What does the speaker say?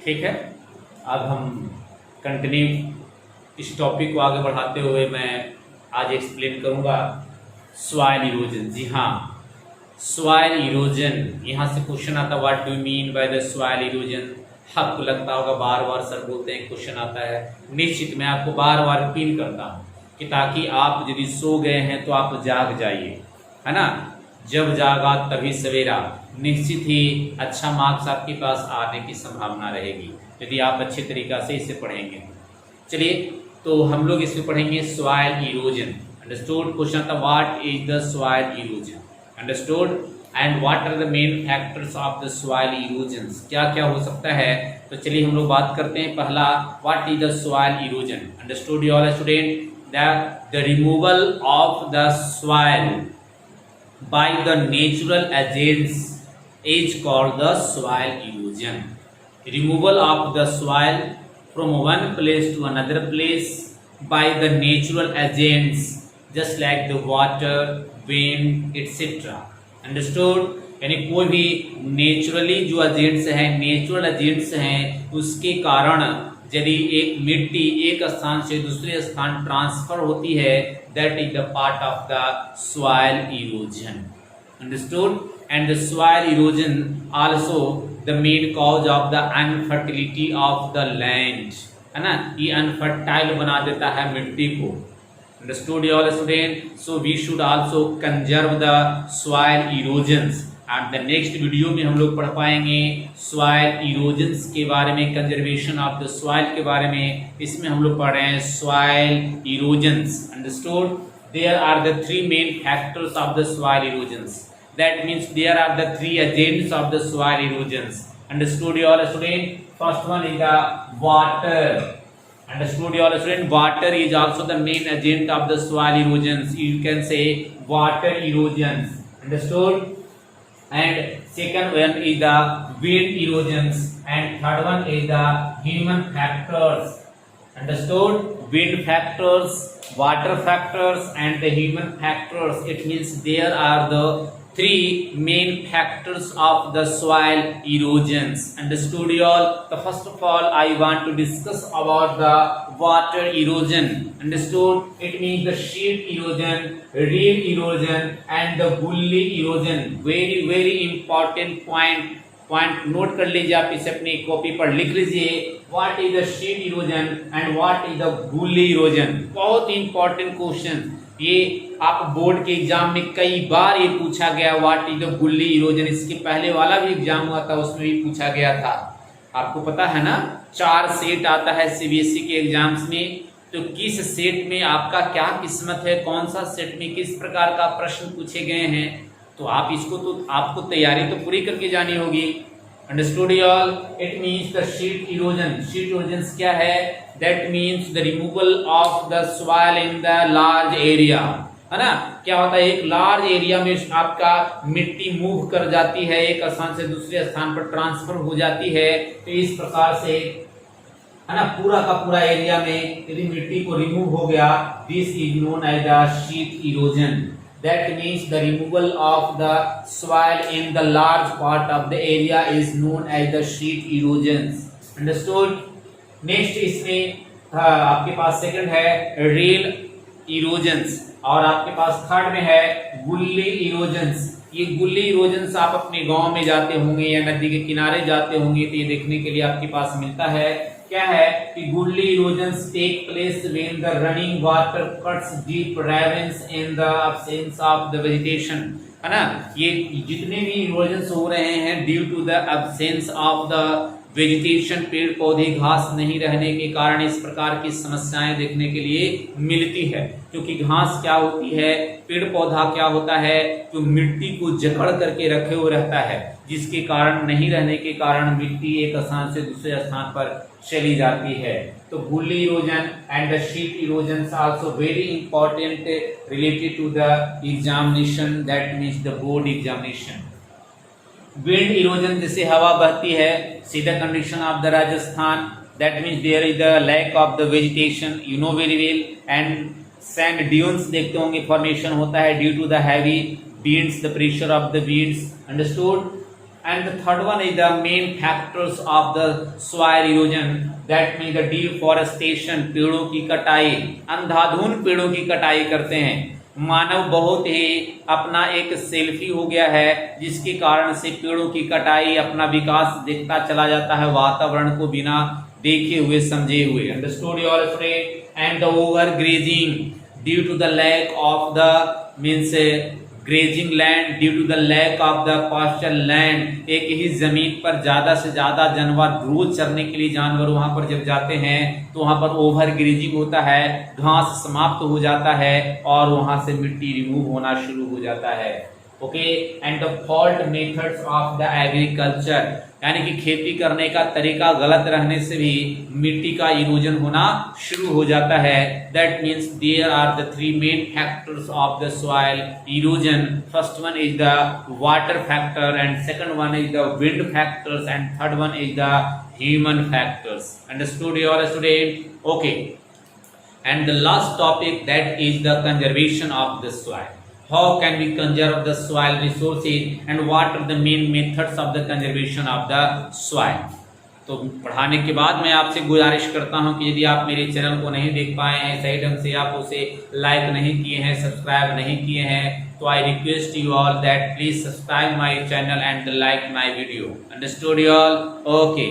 ठीक है, अब हम कंटिन्यू इस टॉपिक को आगे बढ़ाते हुए मैं आज एक्सप्लेन करूंगा सॉइल इरोजन। जी हाँ, सॉइल इरोजन, यहाँ से क्वेश्चन आता है what do mean by the soil erosion. आपको लगता होगा बार बार सर बोलते हैं क्वेश्चन आता है। निश्चित मैं आपको बार बार रिपीट करता हूँ कि ताकि आप यदि सो गए हैं तो आप जाग जाइए, है ना। जब जागा तभी सवेरा, निश्चित ही अच्छा मार्क्स आपके पास आने की संभावना रहेगी यदि आप अच्छे तरीका से इसे पढ़ेंगे। चलिए तो हम लोग इसमें पढ़ेंगे सॉइल इरोजन। अंडरस्टूड। क्वेश्चन था what is the soil erosion. Understood. And what are the main factors of the soil erosion. क्या क्या हो सकता है, तो चलिए हम लोग बात करते हैं। पहला, what is the soil erosion. Understood you all student, the removal of the soil by the natural agents is called the soil erosion. Removal of the soil from one place to another place by the natural agents just like the water, wind, etc. Understood? यानी कोई भी naturally जो agents हैं, natural agents हैं, उसके कारण यदि एक मिट्टी एक स्थान से दूसरे स्थान ट्रांसफर होती है, that is the part of the soil erosion. Understood. And the soil erosion also the main cause of the unfertility of the land, है ना। ये अनफर्टाइल बना देता है मिट्टी को। Understood all student. So we should also conserve the soil erosions. And the next video में हम लोग पढ़ पाएंगे सॉइल इरोजन्स के बारे में, कंजर्वेशन ऑफ द सॉइल के बारे में। इसमें हम लोग पढ़ रहे हैं soil erosions. Understood. There are the three main factors of the soil erosions. That means there are the three agents of the soil erosions. Understood you all student. First one is the water. Understood you all student, water is also the main agent of the soil erosions. You can say water erosions. Understood? And second one is the wind erosions, and third one is the human factors. Understood? Wind factors, water factors, and the human factors. It means there are the three main factors of the soil erosions. Understood you all? So first of all I want to discuss about the water erosion. Understood? It means the sheet erosion, reed erosion, and the gully erosion. Very important point note कर लीजिए, आप इसे अपनी copy पर लिख लीजिए। What is the sheet erosion and what is the गुल्ली erosion. बहुत इंपॉर्टेंट क्वेश्चन, ये आप बोर्ड के एग्जाम में कई बार ये पूछा गया व्हाट इज द गुल्ली इरोजन। इसके पहले वाला भी एग्जाम हुआ था, उसमें भी पूछा गया था। आपको पता है ना, 4 सेट आता है सीबीएसई के एग्जाम्स में। तो किस सेट में आपका क्या किस्मत है, कौन सा सेट में किस प्रकार का प्रश्न पूछे गए हैं, तो आप इसको तो आपको तैयारी तो पूरी करके जानी होगी। Understood all. It means the sheet erosion. Sheet erosion क्या है? That means the removal of the soil in the large area, है ना। क्या होता है, एक लार्ज एरिया में आपका मिट्टी मूव कर जाती है, एक स्थान से दूसरे स्थान पर ट्रांसफर हो जाती है। तो इस प्रकार से, है ना, पूरा का पूरा एरिया में यदि मिट्टी को रिमूव हो गया, this is known as the sheet erosion. That means the removal of the soil in the large part of the area is known as the sheet erosions. Understood? Next इसमें आपके पास second है rail erosions, और आपके पास third में है गुल्ली erosions. ये गुल्ली इरोजन्स आप अपने गांव में जाते होंगे या नदी के किनारे जाते होंगे तो ये देखने के लिए आपके पास मिलता है। क्या है कि gully erosions take place when the running water cuts deep ravines in the absence of the vegetation, है ना। ये जितने भी इरोजन्स हो रहे हैं due to the absence of the vegetation, पेड़ पौधे घास नहीं रहने के कारण इस प्रकार की समस्याएं देखने के लिए मिलती है। क्योंकि घास क्या होती है, पेड़ पौधा क्या होता है, जो मिट्टी को जकड़ करके रखे हुए रहता है, जिसके कारण नहीं रहने के कारण मिट्टी एक स्थान से दूसरे स्थान पर चली जाती है। तो gully erosion and the sheet erosion also very important related to the examination, that means the board examination. Wind erosion, जैसे हवा बहती है, see the condition of the Rajasthan, that means there is the lack of the vegetation, you know very well. And sand dunes देखते होंगे, formation होता है due to the heavy winds, the pressure of the winds. Understood? And the third one is the main factors of the soil erosion, that means the deforestation, पेड़ों की कटाई, अंधाधुंध पेड़ों की कटाई करते हैं। मानव बहुत ही अपना एक सेल्फी हो गया है, जिसके कारण से पेड़ों की कटाई, अपना विकास देखता चला जाता है, वातावरण को बिना देखे हुए समझे हुए। Understood your student? And the over grazing due to the lack of the means grazing land, due to the lack of the pasture land, एक ही जमीन पर ज्यादा से ज्यादा जानवर रोज चरने के लिए जानवर वहां पर जब जाते हैं तो वहां पर ओवर ग्रेजिंग होता है, घास समाप्त हो जाता है और वहां से मिट्टी रिमूव होना शुरू हो जाता है। Okay, and the fault methods of the agriculture, यानी कि खेती करने का तरीका गलत रहने से भी मिट्टी का इरोजन होना शुरू हो जाता है। That means there are the three main factors of the soil erosion. First one is the water factor, and second one is the wind factors, and third one is the human factors. Understood your student? Okay, and the last topic that is the conservation of the soil. How can we conserve the soil resources and what are the main methods of the conservation of the soil? तो पढ़ाने के बाद मैं आपसे गुजारिश करता हूं कि यदि आप मेरे चैनल को नहीं देख पाए हैं, सही ढंग से आप उसे लाइक नहीं किए हैं, सब्सक्राइब नहीं किए हैं, तो I request you all that please subscribe my channel and like my video. Understood you all? Okay.